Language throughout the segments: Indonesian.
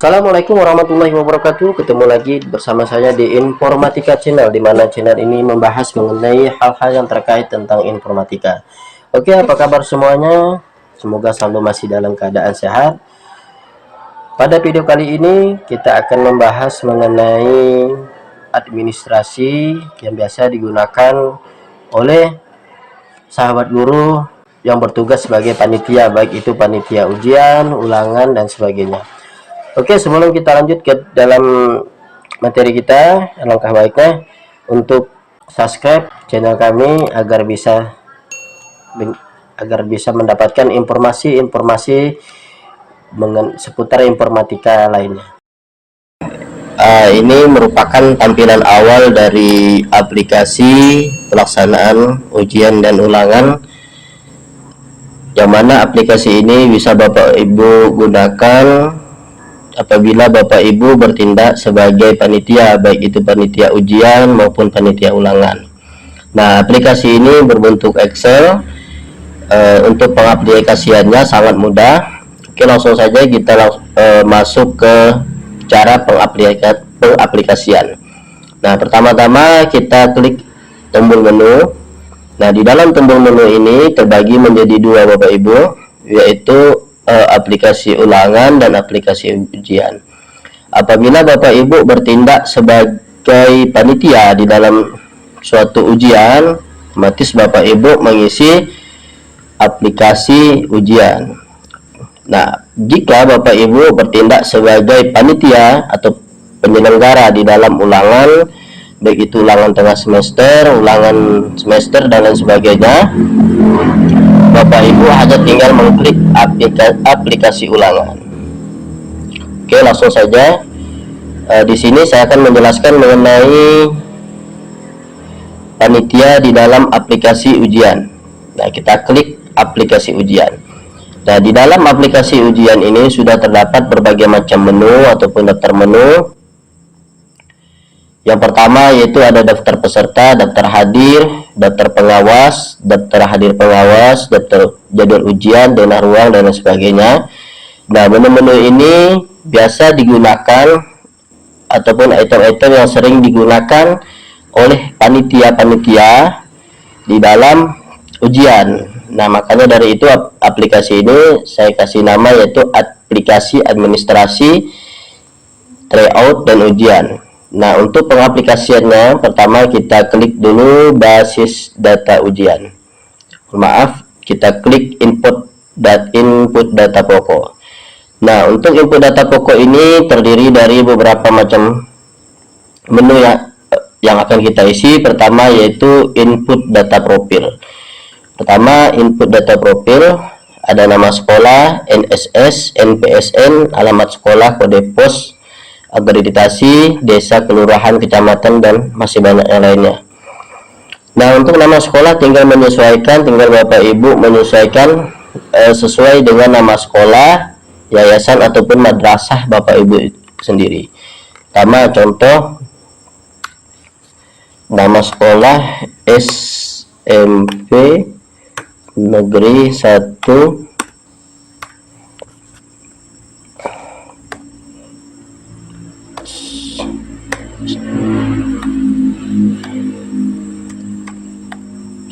Assalamualaikum warahmatullahi wabarakatuh. Ketemu lagi bersama saya di Informatika Channel, di mana channel ini membahas mengenai hal-hal yang terkait tentang informatika. Oke, apa kabar semuanya? Semoga selalu masih dalam keadaan sehat. Pada video kali ini kita akan membahas mengenai administrasi yang biasa digunakan oleh sahabat guru yang bertugas sebagai panitia, baik itu panitia ujian, ulangan, dan sebagainya. Oke, sebelum kita lanjut ke dalam materi kita, alangkah baiknya untuk subscribe channel kami agar bisa mendapatkan informasi-informasi seputar informatika lainnya. Ini merupakan tampilan awal dari aplikasi pelaksanaan ujian dan ulangan, yang mana aplikasi ini bisa Bapak Ibu gunakan apabila Bapak Ibu bertindak sebagai panitia, baik itu panitia ujian maupun panitia ulangan. Nah, aplikasi ini berbentuk Excel. Untuk pengaplikasiannya sangat mudah. Oke, langsung saja kita masuk ke cara pengaplikasian. Nah, pertama-tama kita klik tombol menu. Nah, di dalam tombol menu ini terbagi menjadi dua Bapak Ibu, yaitu aplikasi ulangan dan aplikasi ujian. Apabila Bapak Ibu bertindak sebagai panitia di dalam suatu ujian, otomatis Bapak Ibu mengisi aplikasi ujian. Nah, jika Bapak Ibu bertindak sebagai panitia atau penyelenggara di dalam ulangan, baik itu ulangan tengah semester, ulangan semester, dan lain sebagainya, Bapak Ibu hanya tinggal mengklik aplikasi ulangan. Oke, langsung saja. Di sini saya akan menjelaskan mengenai panitia di dalam aplikasi ujian. Nah, kita klik aplikasi ujian. Nah, di dalam aplikasi ujian ini sudah terdapat berbagai macam menu ataupun daftar menu. Yang pertama yaitu ada daftar peserta, daftar hadir, daftar pengawas, daftar hadir pengawas, daftar jadwal ujian, denah ruang, dan lain sebagainya. Nah, menu-menu ini biasa digunakan ataupun item-item yang sering digunakan oleh panitia-panitia di dalam ujian. Nah, makanya dari itu aplikasi ini saya kasih nama yaitu aplikasi administrasi, tryout, dan ujian. Nah, untuk pengaplikasiannya, pertama kita klik dulu basis data ujian. Maaf, kita klik input data pokok. Nah, untuk input data pokok ini terdiri dari beberapa macam menu yang akan kita isi. Pertama yaitu input data profil. Pertama, input data profil, ada nama sekolah, NSS, NPSN, alamat sekolah, kode pos, akreditasi, desa, kelurahan, kecamatan, dan masih banyak yang lainnya. Nah, untuk nama sekolah tinggal Bapak Ibu menyesuaikan sesuai dengan nama sekolah, yayasan, ataupun madrasah Bapak Ibu sendiri. Pertama, contoh nama sekolah SMP Negeri 1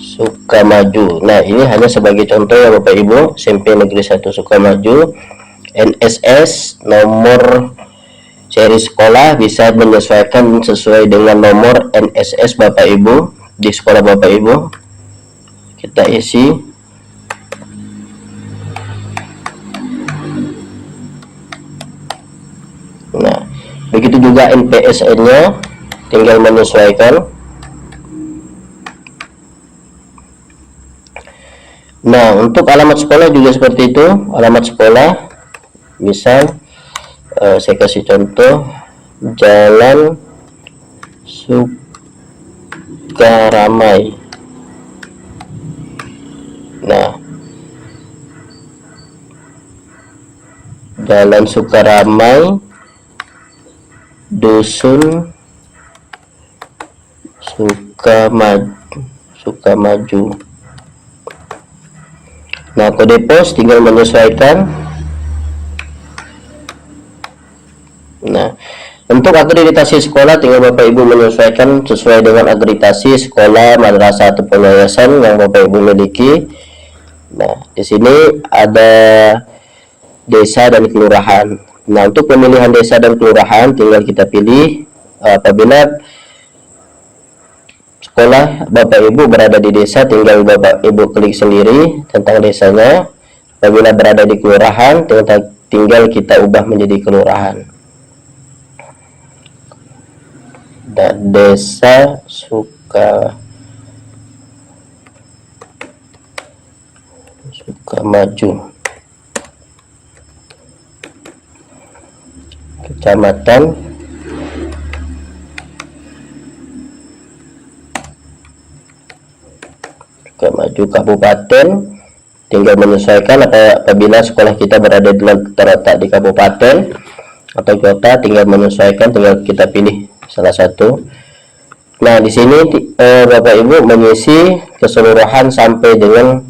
Sukamaju. Nah, ini hanya sebagai contoh ya Bapak Ibu. SMP Negeri 1 Sukamaju. NSS, nomor seri sekolah bisa menyesuaikan sesuai dengan nomor NSS Bapak Ibu di sekolah Bapak Ibu. Kita isi. Nah, begitu juga NPSN-nya tinggal menyesuaikan. Nah, untuk alamat sekolah juga seperti itu. Alamat sekolah misal saya kasih contoh Jalan Sukaramai. Nah, Jalan Sukaramai, Dusun Sukamaju. Nah, kode pos tinggal menyesuaikan. Nah, untuk akreditasi sekolah tinggal Bapak Ibu menyesuaikan sesuai dengan akreditasi sekolah, madrasah ataupun yayasan yang Bapak Ibu miliki. Nah, di sini ada desa dan kelurahan. Nah, untuk pemilihan desa dan kelurahan tinggal kita pilih apabila sekolah Bapak Ibu berada di desa, tinggal Bapak Ibu klik sendiri tentang desanya. Apabila berada di kelurahan, tinggal kita ubah menjadi kelurahan. Dan desa Sukamaju, kecamatan Sukamaju, kabupaten, tinggal menyesuaikan apabila sekolah kita berada terletak di kabupaten atau kota, tinggal menyesuaikan, tinggal kita pilih salah satu. Nah, di sini Bapak Ibu mengisi keseluruhan sampai dengan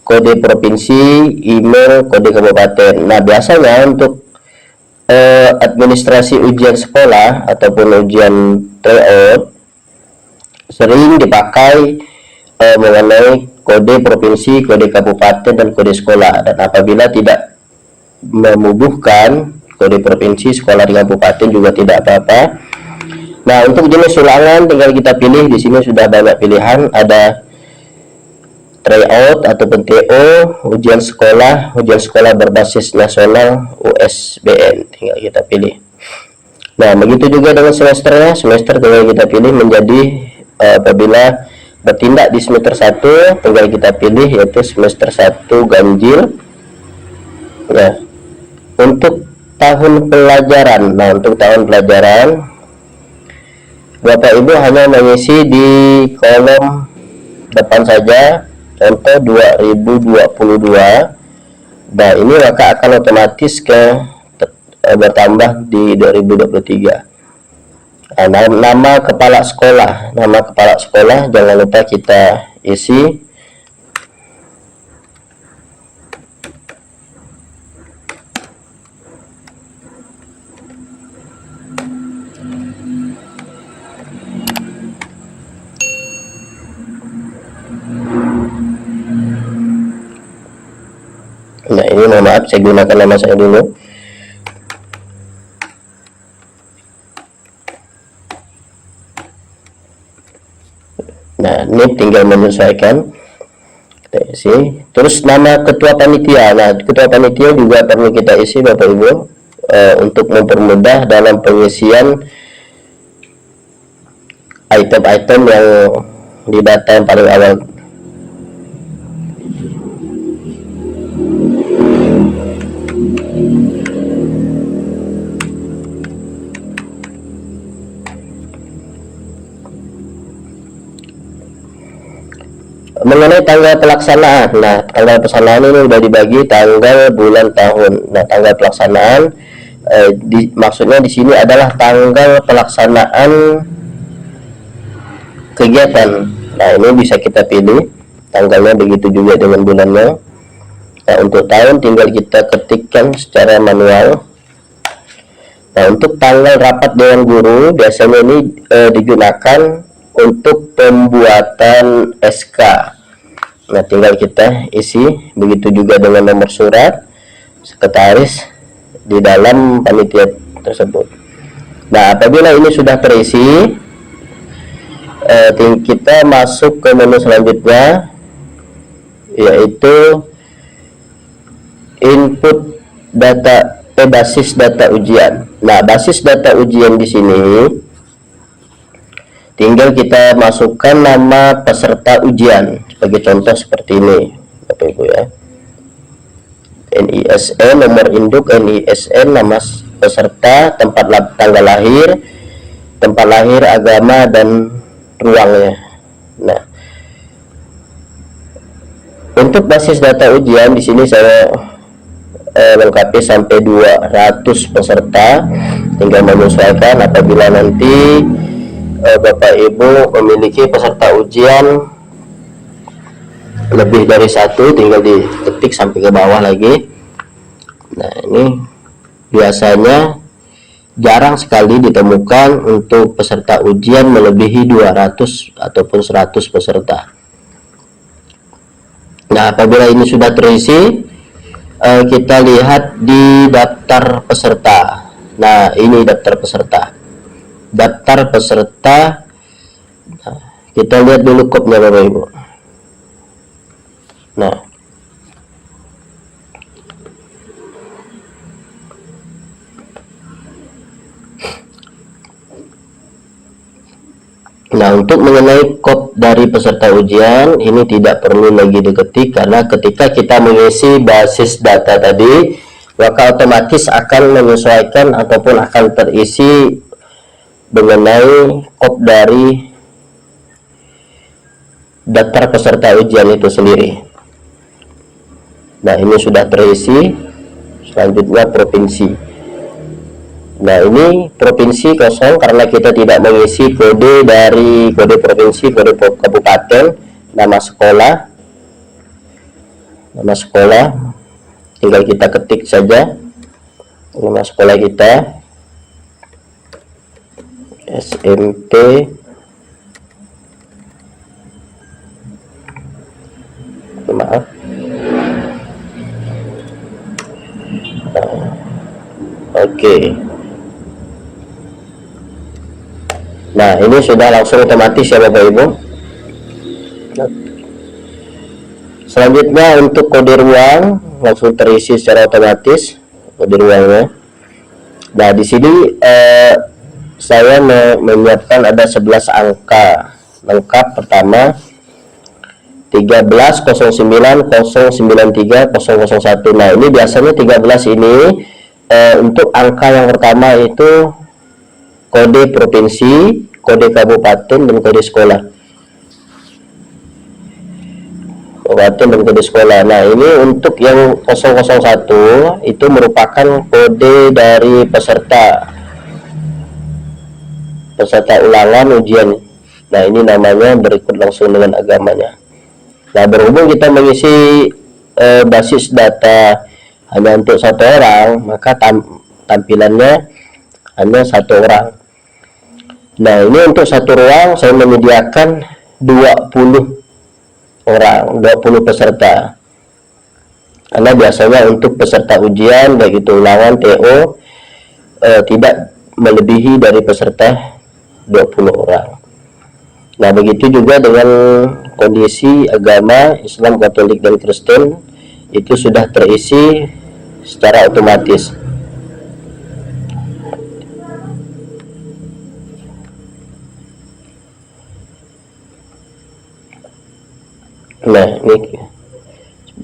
kode provinsi, email, kode kabupaten. Nah, biasanya untuk administrasi ujian sekolah ataupun ujian tryout sering dipakai mengenai kode provinsi, kode kabupaten, dan kode sekolah. Dan apabila tidak membubuhkan kode provinsi, sekolah di kabupaten juga tidak apa-apa. Nah, untuk jenis ulangan tinggal kita pilih. Di sini sudah banyak pilihan, ada tryout ataupun TO, ujian sekolah berbasis nasional, USBN, tinggal kita pilih. Nah, begitu juga dengan semesternya. Semester tinggal kita pilih menjadi apabila bertindak di semester 1 tinggal kita pilih yaitu semester 1 ganjil. Nah, untuk tahun pelajaran, Bapak Ibu hanya mengisi di kolom depan saja, contoh 2022. Nah, ini maka akan otomatis bertambah di 2023. Nah, nama kepala sekolah jangan lupa kita isi. Nah, ini mohon maaf, saya gunakan nama saya dulu. Nah, ini tinggal menyesuaikan, kita isi. Terus nama ketua panitia. Nah, ketua panitia juga perlu kita isi Bapak Ibu untuk mempermudah dalam pengisian item-item yang di data yang paling awal. Mengenai tanggal pelaksanaan, nah tanggal pelaksanaan ini sudah dibagi tanggal, bulan, tahun. Nah, tanggal pelaksanaan maksudnya di sini adalah tanggal pelaksanaan kegiatan. Nah, ini bisa kita pilih tanggalnya, begitu juga dengan bulannya. Nah, untuk tahun tinggal kita ketikkan secara manual. Nah, untuk tanggal rapat dengan guru biasanya ini digunakan untuk pembuatan SK. Nah, tinggal kita isi, begitu juga dengan nomor surat sekretaris di dalam panitia tersebut. Nah, apabila ini sudah terisi, kita masuk ke menu selanjutnya, yaitu input data basis data ujian. Nah, basis data ujian di sini tinggal kita masukkan nama peserta ujian sebagai contoh seperti ini Bapak Ibu ya. NISN, nomor induk NISN, nama peserta, tanggal lahir, tempat lahir, agama, dan ruangnya. Nah, untuk basis data ujian di sini saya lengkapi sampai 200 peserta, tinggal menyesuaikan. Apabila nanti Bapak Ibu memiliki peserta ujian lebih dari satu, tinggal diketik sampai ke bawah lagi. Nah, ini biasanya jarang sekali ditemukan untuk peserta ujian melebihi 200 ataupun 100 peserta. Nah, apabila ini sudah terisi, kita lihat di daftar peserta. Nah, ini daftar peserta. Daftar peserta, kita lihat dulu kopnya Bapak Ibu. Nah, untuk mengenai kop dari peserta ujian ini tidak perlu lagi diketik, karena ketika kita mengisi basis data tadi, maka otomatis akan menyesuaikan ataupun akan terisi mengenai kop dari daftar peserta ujian itu sendiri. Nah, ini sudah terisi. Selanjutnya provinsi. Nah, ini provinsi kosong karena kita tidak mengisi kode dari kode provinsi, kode kabupaten, nama sekolah tinggal kita ketik saja nama sekolah kita, SMP Oke. Nah, ini sudah langsung otomatis ya Bapak Ibu. Selanjutnya untuk kode ruang langsung terisi secara otomatis kode ruangnya. Nah, di sini saya menyiapkan ada 11 angka lengkap. Pertama 1309093001. Nah, ini biasanya 13 ini untuk angka yang pertama itu kode provinsi, kode kabupaten, dan kode sekolah. Kabupaten dan kode sekolah. Nah, ini untuk yang 001 itu merupakan kode dari peserta ulangan ujian. Nah, ini namanya berikut langsung dengan agamanya. Nah, berhubung kita mengisi basis data hanya untuk satu orang, maka tampilannya hanya satu orang. Nah, ini untuk satu ruang saya menyediakan 20 orang, 20 peserta. Karena biasanya untuk peserta ujian baik itu ulangan TO tidak melebihi dari peserta 20 orang. Nah, begitu juga dengan kondisi agama Islam, Katolik, dan Kristen itu sudah terisi secara otomatis. Nah, ini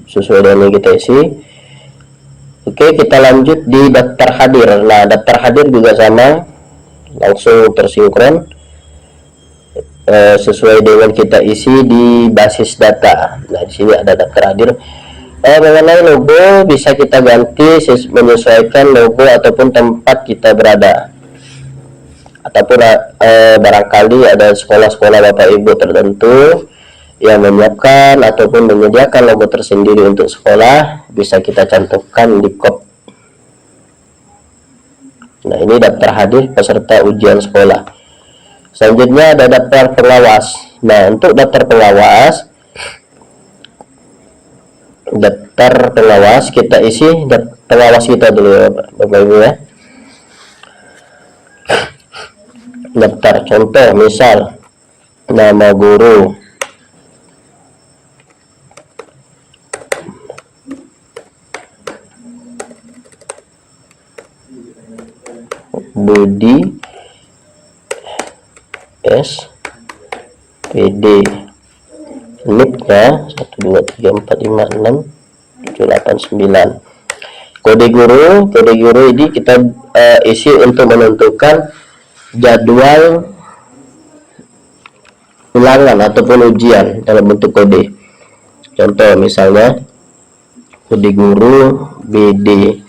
sesuai dengan yang kita isi. Oke, kita lanjut di daftar hadir. Nah, daftar hadir juga sama, langsung tersinkron sesuai dengan kita isi di basis data. Nah, di sini ada daftar hadir. Mengenai logo bisa kita ganti menyesuaikan logo ataupun tempat kita berada, ataupun barangkali ada sekolah-sekolah Bapak Ibu tertentu yang menyiapkan ataupun menyediakan logo tersendiri untuk sekolah, bisa kita cantumkan di kop. Nah, ini daftar hadir peserta ujian sekolah. Selanjutnya ada daftar pengawas. Nah, untuk daftar pengawas kita isi pengawas kita dulu ya Bapak Ibu ya. Daftar contoh, misal nama guru, Budi SPD, NIP-nya 123456789. Kode guru ini kita isi untuk menentukan jadwal ulangan ataupun ujian dalam bentuk kode. Contoh misalnya kode guru BD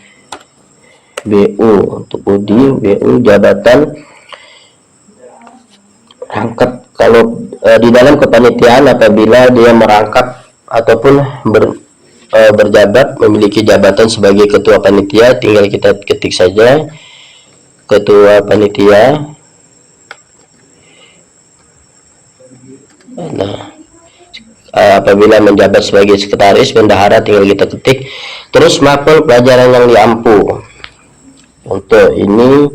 BU, untuk Budi BU jabatan rangkap. Kalau di dalam kepanitiaan apabila dia merangkap ataupun berjabat memiliki jabatan sebagai ketua panitia, tinggal kita ketik saja ketua panitia. Nah, apabila menjabat sebagai sekretaris bendahara tinggal kita ketik. Terus mapel pelajaran yang diampu. Untuk ini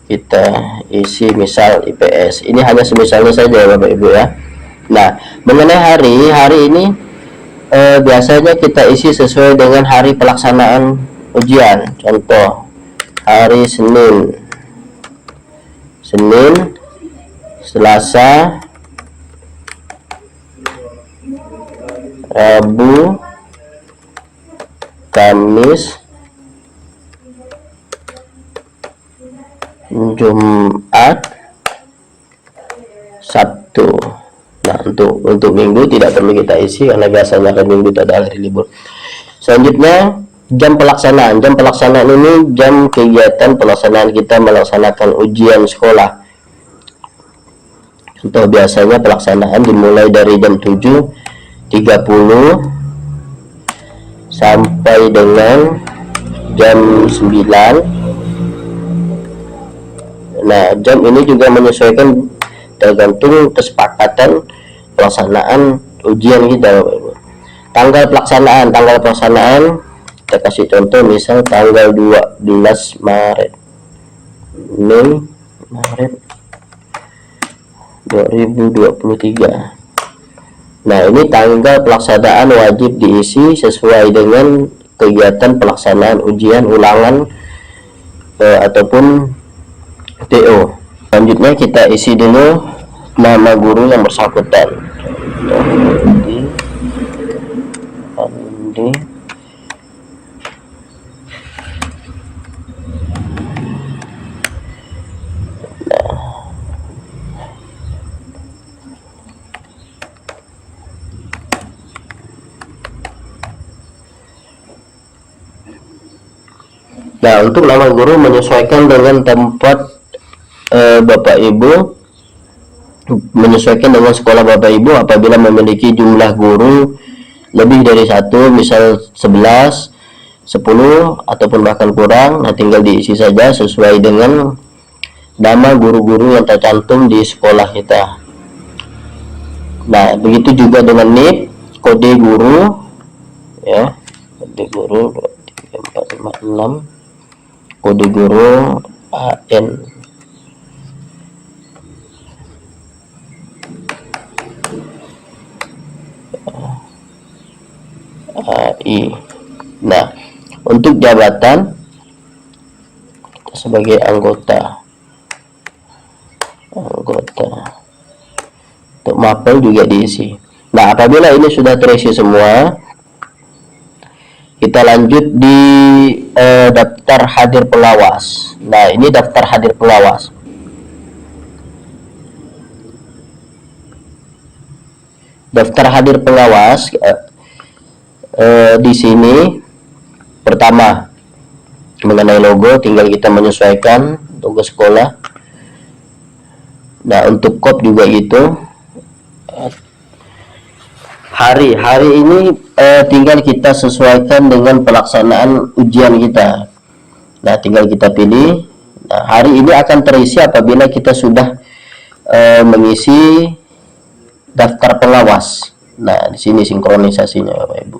kita isi misal IPS. Ini hanya semisalnya saja Bapak Ibu ya. Nah, mengenai hari ini biasanya kita isi sesuai dengan hari pelaksanaan ujian. Contoh hari Senin, Selasa, Rabu, Kamis, Jumat, Sabtu. Nah, untuk minggu tidak perlu kita isi karena biasanya hari Minggu itu ada hari libur. Selanjutnya jam pelaksanaan. Jam pelaksanaan ini jam kegiatan pelaksanaan kita melaksanakan ujian sekolah. Contoh biasanya pelaksanaan dimulai dari jam 7.30 sampai dengan jam 9. Nah, jam ini juga menyesuaikan tergantung kesepakatan pelaksanaan ujian kita Bapak Ibu. Tanggal pelaksanaan kita kasih contoh misal tanggal 12 Maret 2023. Nah, ini tanggal pelaksanaan wajib diisi sesuai dengan kegiatan pelaksanaan ujian ulangan ataupun TO. Selanjutnya kita isi dulu nama guru yang bersangkutan. Andi. Nah, untuk nama guru menyesuaikan dengan tempat Bapak Ibu, menyesuaikan dengan sekolah Bapak Ibu. Apabila memiliki jumlah guru lebih dari satu, misal 11, 10 ataupun bahkan kurang, nah tinggal diisi saja sesuai dengan nama guru-guru yang tercantum di sekolah kita. Nah, begitu juga dengan NIP, kode guru ya, kode guru 2456, kode guru AN. AI. Nah, untuk jabatan kita sebagai anggota. Untuk mapel juga diisi. Nah, apabila ini sudah terisi semua, kita lanjut di daftar hadir pengawas. Nah, ini daftar hadir pengawas. Daftar hadir pengawas di sini pertama mengenai logo tinggal kita menyesuaikan logo sekolah. Nah, untuk kop juga gitu. Hari ini tinggal kita sesuaikan dengan pelaksanaan ujian kita. Nah, tinggal kita pilih. Nah, hari ini akan terisi apabila kita sudah mengisi daftar pengawas. Nah, di sini sinkronisasinya Bapak Ibu.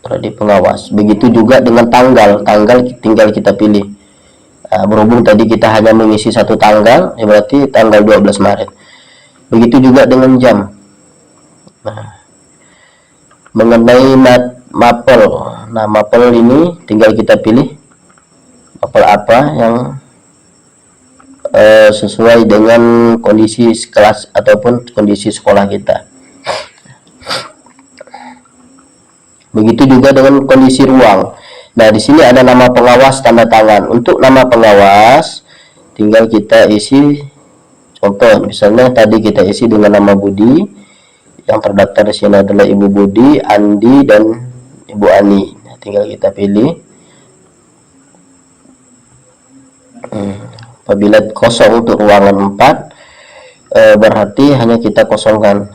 Di pengawas. Begitu juga dengan tanggal tinggal kita pilih. Nah, berhubung tadi kita hanya mengisi satu tanggal, ya berarti tanggal 12 Maret. Begitu juga dengan jam. Nah, mengenai mapel. Nah, mapel ini tinggal kita pilih mapel apa yang sesuai dengan kondisi kelas ataupun kondisi sekolah kita. Begitu juga dengan kondisi ruang. Nah, di sini ada nama pengawas tanda tangan. Untuk nama pengawas tinggal kita isi contoh, misalnya tadi kita isi dengan nama Budi. Yang terdaftar di sini adalah Ibu Budi, Andi, dan Ibu Ani. Nah, tinggal kita pilih. Apabila kosong untuk ruangan 4, berarti hanya kita kosongkan.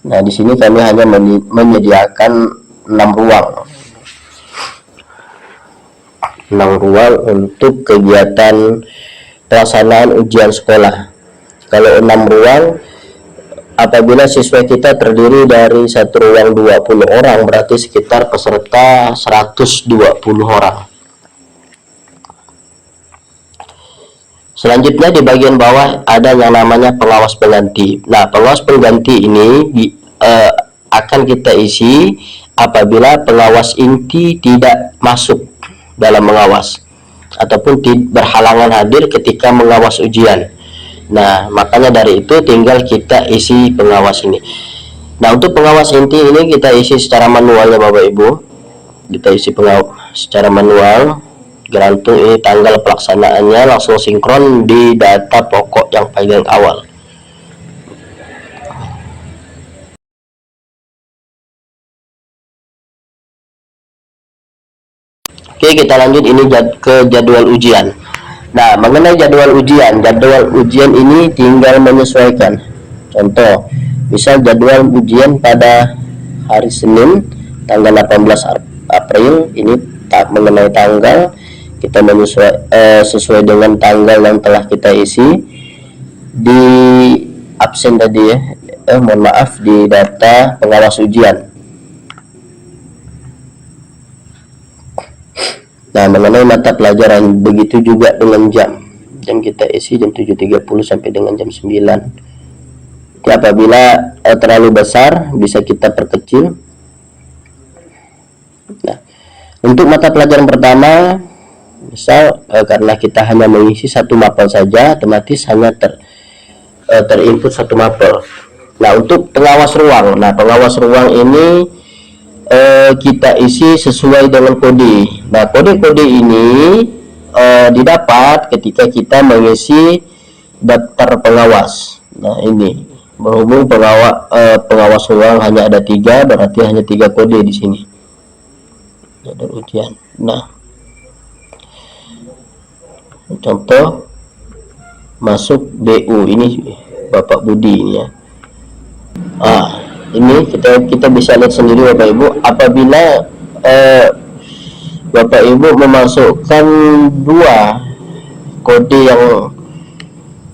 Nah, di sini kami hanya menyediakan 6 ruang. 6 ruang untuk kegiatan pelaksanaan ujian sekolah. Kalau 6 ruang, apabila siswa kita terdiri dari satu ruang 20 orang, berarti sekitar peserta 120 orang. Selanjutnya di bagian bawah ada yang namanya pengawas pengganti. Nah, pengawas pengganti ini akan kita isi apabila pengawas inti tidak masuk dalam mengawas ataupun berhalangan hadir ketika mengawas ujian. Nah, makanya dari itu tinggal kita isi pengawas ini. Nah, untuk pengawas inti ini kita isi secara manual ya Bapak Ibu. Kita isi pengawas secara manual, gantung ini tanggal pelaksanaannya, langsung sinkron di data pokok yang paling awal. Oke, kita lanjut ini ke jadwal ujian. Nah, mengenai jadwal ujian ini tinggal menyesuaikan. Contoh, misal jadwal ujian pada hari Senin tanggal 18 April ini mengenai tanggal kita sesuai dengan tanggal yang telah kita isi di absen tadi ya. Mohon maaf, di data pengawas ujian. Nah, mengenai mata pelajaran begitu juga dengan jam kita isi jam 7.30 sampai dengan jam 9. Jadi apabila terlalu besar bisa kita perkecil. Nah, untuk mata pelajaran pertama, misal karena kita hanya mengisi satu mapel saja, otomatis hanya terinput satu mapel. Nah, untuk pengawas ruang, pengawas ruang ini kita isi sesuai dengan kode. Nah, kode-kode ini didapat ketika kita mengisi daftar pengawas. Nah, ini berhubung pengawas ruang hanya ada 3, berarti hanya 3 kode di sini. Jadwal ujian. Nah, contoh masuk BU ini Bapak Budi ini ya. Ini kita bisa lihat sendiri Bapak Ibu, apabila Bapak Ibu memasukkan 2 kode yang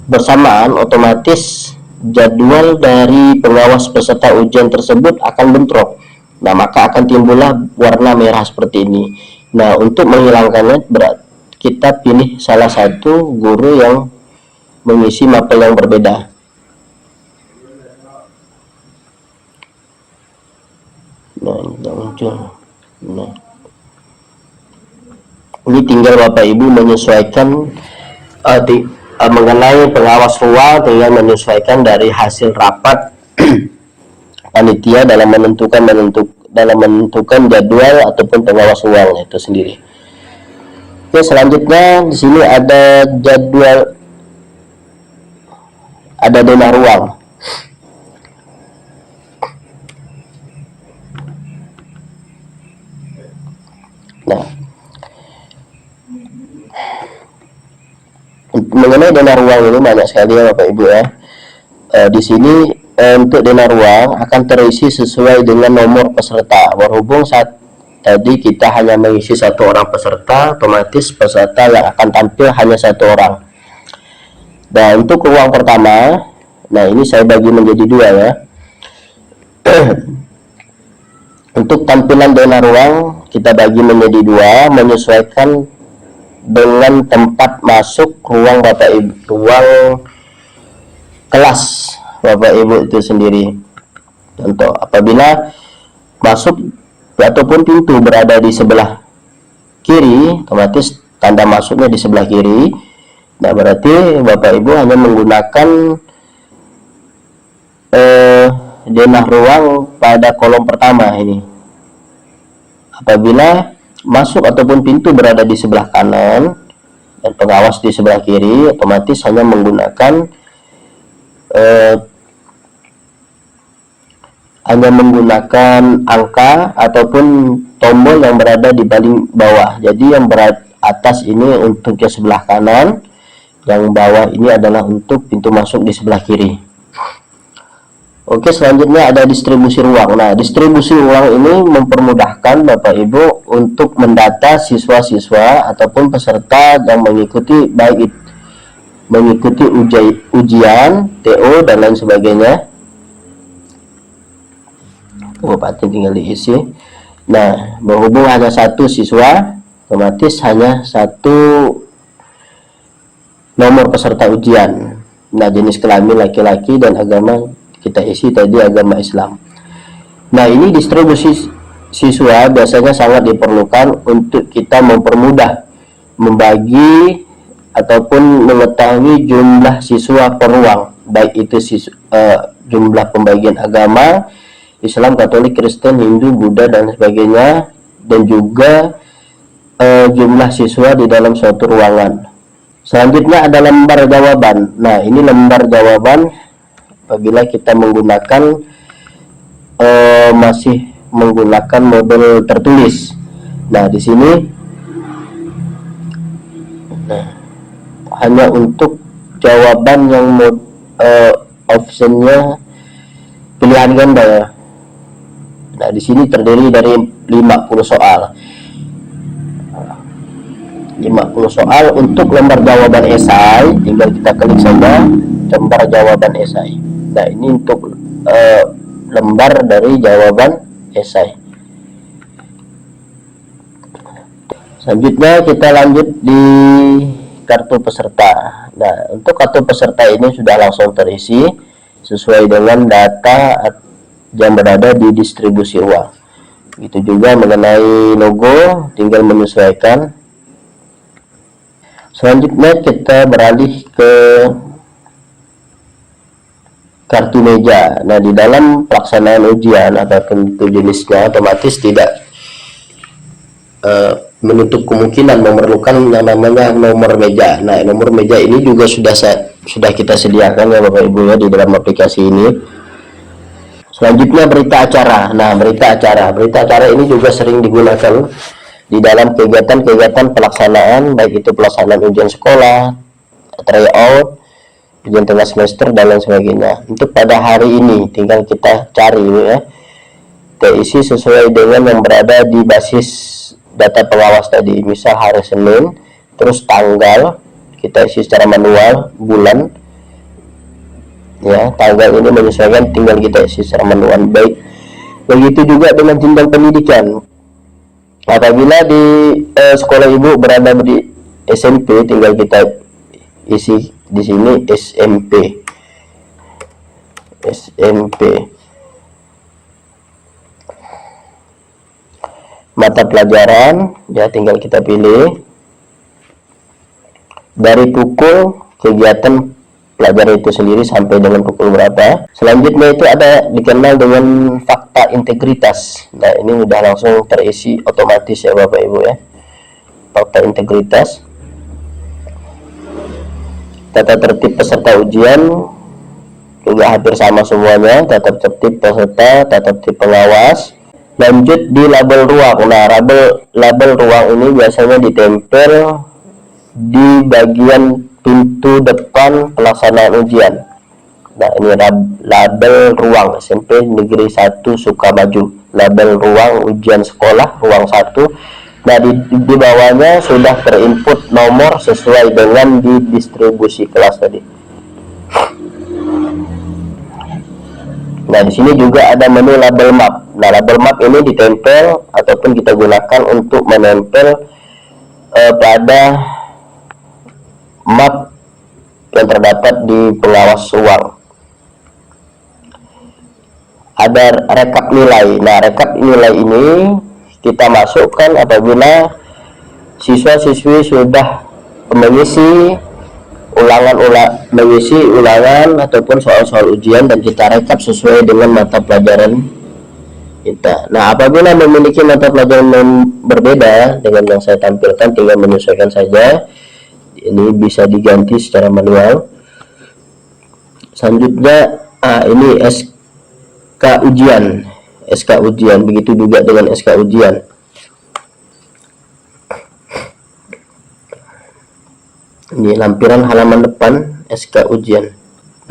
bersamaan, otomatis jadwal dari pengawas peserta ujian tersebut akan bentrok. Nah, maka akan timbullah warna merah seperti ini. Nah, untuk menghilangkannya kita pilih salah satu guru yang mengisi mapel yang berbeda. Nah, ini tidak muncul. Nah, ini tinggal Bapak Ibu menyesuaikan mengenai pengawas ruang, tinggal menyesuaikan dari hasil rapat panitia dalam menentukan jadwal ataupun pengawas ruang itu sendiri. Oke, selanjutnya di sini ada jadwal, ada zona ruang. Nah, mengenai zona ruang ini banyak sekali ya Bapak Ibu ya. Di sini untuk zona ruang akan terisi sesuai dengan nomor peserta. Berhubung saat tadi kita hanya mengisi 1 orang peserta, otomatis peserta yang akan tampil hanya 1 orang. Dan untuk ruang pertama, nah ini saya bagi menjadi 2 ya. Untuk tampilan zona ruang kita bagi menjadi 2, menyesuaikan dengan tempat masuk ruang Bapak Ibu, ruang kelas Bapak Ibu itu sendiri. Contoh, apabila masuk ataupun pintu berada di sebelah kiri, otomatis tanda masuknya di sebelah kiri. Nah, berarti Bapak Ibu hanya menggunakan zona ruang pada kolom pertama ini. Apabila masuk ataupun pintu berada di sebelah kanan dan pengawas di sebelah kiri, otomatis hanya menggunakan angka ataupun tombol yang berada di paling bawah. Jadi yang atas ini untuk yang sebelah kanan, yang bawah ini adalah untuk pintu masuk di sebelah kiri. Oke, selanjutnya ada distribusi ruang. Nah, distribusi ruang ini mempermudahkan Bapak Ibu untuk mendata siswa-siswa ataupun peserta yang mengikuti ujian, TO dan lain sebagainya. Bupati tinggal diisi. Nah, berhubung hanya satu siswa, otomatis hanya satu nomor peserta ujian. Nah, jenis kelamin laki-laki dan agama kita isi tadi agama Islam. Nah, ini distribusi siswa biasanya sangat diperlukan untuk kita mempermudah membagi ataupun mengetahui jumlah siswa per ruang, baik itu jumlah pembagian agama Islam, Katolik, Kristen, Hindu, Buddha dan sebagainya, dan juga jumlah siswa di dalam suatu ruangan. Selanjutnya ada lembar jawaban. Nah, ini lembar jawaban apabila kita menggunakan masih menggunakan model tertulis. Nah, di sini hanya untuk jawaban yang optionnya pilihan ganda ya. Nah, di sini terdiri dari 50 soal. 50 soal untuk lembar jawaban esai, tinggal kita klik saja lembar jawaban esai. Nah, ini untuk lembar dari jawaban esai. Selanjutnya kita lanjut di kartu peserta. Nah, untuk kartu peserta ini sudah langsung terisi sesuai dengan data yang berada di distribusi uang. Itu juga mengenai logo, tinggal menyesuaikan. Selanjutnya kita beralih ke kartu meja. Nah, di dalam pelaksanaan ujian ataupun itu jenisnya otomatis tidak menutup kemungkinan memerlukan yang namanya nomor meja. Nah, nomor meja ini juga sudah kita sediakan ya Bapak Ibu ya di dalam aplikasi ini. Selanjutnya berita acara. Nah, berita acara ini juga sering digunakan di dalam kegiatan-kegiatan pelaksanaan, baik itu pelaksanaan ujian sekolah, tryout, ujian tengah semester dan lain sebagainya. Untuk pada hari ini tinggal kita cari ya, kita isi sesuai dengan yang berada di basis data pengawas tadi. Misal hari Senin, terus tanggal kita isi secara manual, bulan ya, tanggal ini menyesuaikan tinggal kita isi secara manual. Baik, begitu juga dengan jenjang pendidikan. Apabila di sekolah ibu berada di SMP, tinggal kita isi di sini SMP. Mata pelajaran ya, tinggal kita pilih dari pukul kegiatan pelajaran itu sendiri sampai dengan pukul berapa. Selanjutnya itu ada dikenal dengan fakta integritas. Nah, ini udah langsung terisi otomatis ya Bapak Ibu ya, fakta integritas. Tata tertib peserta ujian juga hampir sama semuanya, tata tertib peserta, tata tertib pengawas. Lanjut di label ruang. Nah, label ruang ini biasanya ditempel di bagian pintu depan pelaksanaan ujian. Nah, ini label ruang SMP Negeri 1 Sukamaju, label ruang ujian sekolah ruang 1. Nah, di bawahnya sudah terinput nomor sesuai dengan di distribusi kelas tadi. Nah, di sini juga ada menu label map. Nah, label map ini ditempel ataupun kita gunakan untuk menempel pada map yang terdapat di pengawas uang. Ada rekap nilai. Nah, rekap nilai ini kita masukkan apabila siswa-siswi sudah mengisi ulangan ataupun soal-soal ujian dan kita rekap sesuai dengan mata pelajaran kita. Nah, apabila memiliki mata pelajaran yang berbeda dengan yang saya tampilkan, tinggal menyesuaikan saja. Ini bisa diganti secara manual. Selanjutnya ini SK ujian, begitu juga dengan SK ujian. Ini lampiran halaman depan SK ujian.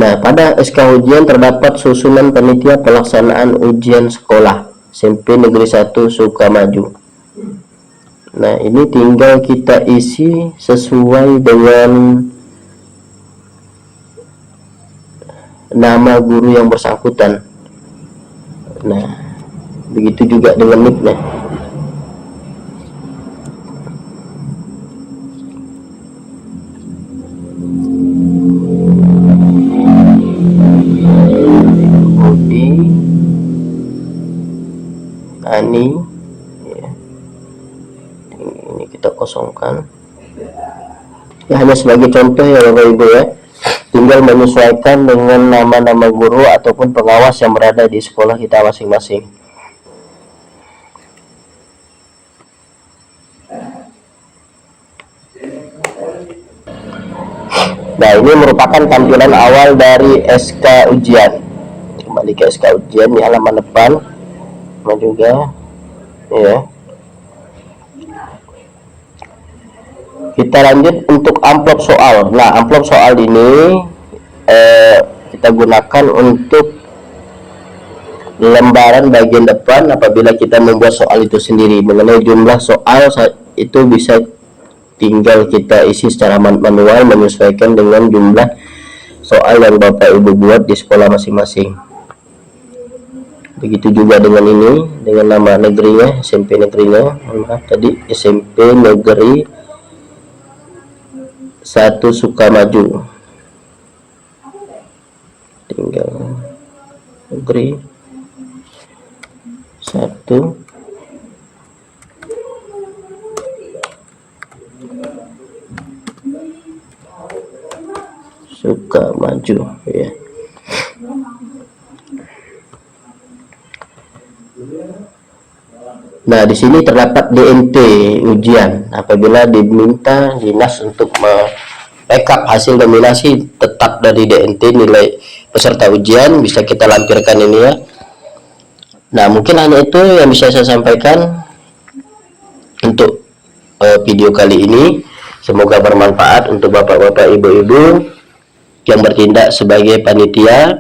Nah, pada SK ujian terdapat susunan panitia pelaksanaan ujian sekolah SMP Negeri 1 Sukamaju. Nah, ini tinggal kita isi sesuai dengan nama guru yang bersangkutan. Nah, begitu juga dengan nicknya. Ani ya. Ini kita kosongkan ya, hanya sebagai contoh ya Bapak Ibu ya, tinggal menyesuaikan dengan nama-nama guru ataupun pengawas yang berada di sekolah kita masing-masing. Nah, ini merupakan tampilan awal dari SK ujian. Kembali ke SK ujian di halaman depan juga ya. Kita lanjut untuk amplop soal. Nah, amplop soal ini kita gunakan untuk lembaran bagian depan apabila kita membuat soal itu sendiri. Mengenai jumlah soal itu bisa tinggal kita isi secara manual menyesuaikan dengan jumlah soal yang Bapak Ibu buat di sekolah masing-masing. Begitu juga dengan ini, dengan nama negerinya, SMP negerinya, tadi SMP Negeri 1 Sukamaju. Tinggal Negeri 1 Sukamaju ya. Nah, di sini terdapat DNT ujian. Apabila diminta dinas untuk backup hasil nominasi tetap dari DNT nilai peserta ujian, bisa kita lampirkan ini ya. Nah, mungkin hanya itu yang bisa saya sampaikan untuk video kali ini. Semoga bermanfaat untuk bapak-bapak, ibu-ibu yang bertindak sebagai panitia,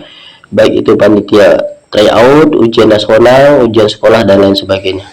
baik itu panitia tryout, ujian nasional, ujian sekolah dan lain sebagainya.